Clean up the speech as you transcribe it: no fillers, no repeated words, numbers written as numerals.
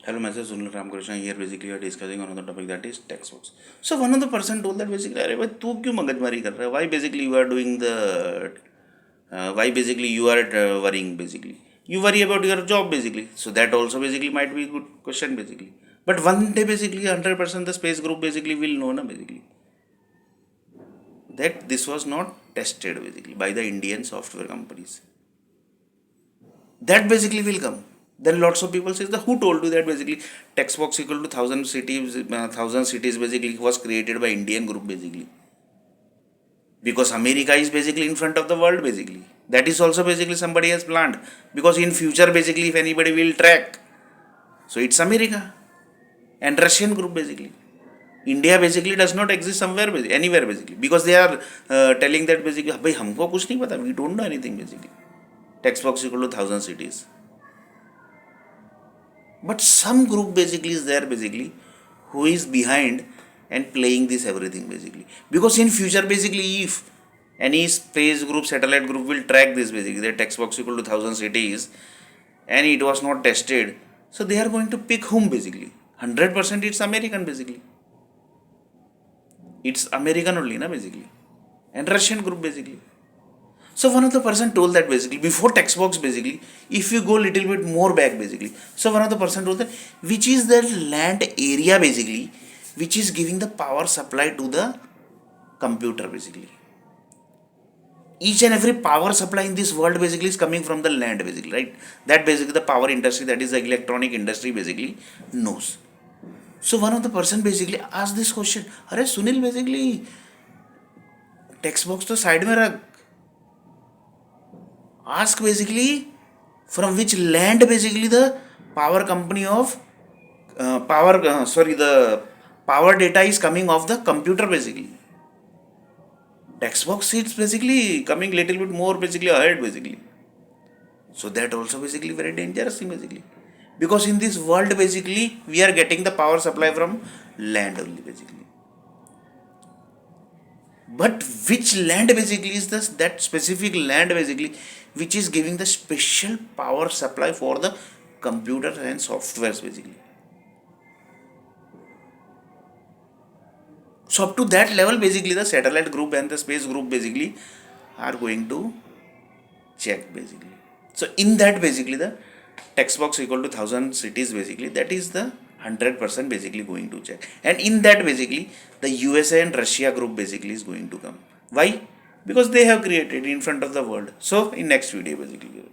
Hello, myself Sunil Ramakrishna here. Basically, we are discussing another topic that is textbooks. So one of the person told that basically, अरे भाई तू क्यों मगजमारी कर रहा है? Why basically you are doing the why basically you are worrying basically? You worry about your job basically. So that also basically might be a good question basically. But one day basically 100% the space group basically will know na basically that this was not tested basically by the Indian software companies. That basically will come. Then lots of people says the who told you that basically text box equal to thousand cities basically was created by Indian group basically, because America is basically in front of the world basically. That is also basically somebody has planned, because in future basically if anybody will track, so it's America and Russian group basically. India basically does not exist somewhere anywhere basically, because they are telling that basically भाई हमको कुछ नहीं पता, we don't know anything basically. Text box equal to thousand cities. But some group basically is there basically who is behind and playing this everything basically, because in future basically if any space group satellite group will track this basically the text box equal to thousand cities and it was not tested, so they are going to pick whom basically 100% it's American basically, it's American only na basically, and Russian group basically. So one of the person told that basically before text box basically, if you go little bit more back basically, so one of the person told that which is the land area basically which is giving the power supply to the computer basically. Each and every power supply in this world basically is coming from the land basically, right? That basically the power industry, that is the electronic industry basically knows. So one of the person basically asked this question, अरे Sunil basically text box तो side में रख, ask basically from which land basically the power company of the power data is coming off the computer basically. Text box is basically coming little bit more basically ahead basically. So that also basically very dangerous thing basically, because in this world basically we are getting the power supply from land only basically. But which land basically is this, that specific land basically which is giving the special power supply for the computer and softwares basically. So up to that level basically the satellite group and the space group basically are going to check basically. So in that basically the text box equal to thousand cities basically, that is the 100% basically going to check, and in that basically the USA and Russia group basically is going to come. Why? Because they have created in front of the world. So in next video basically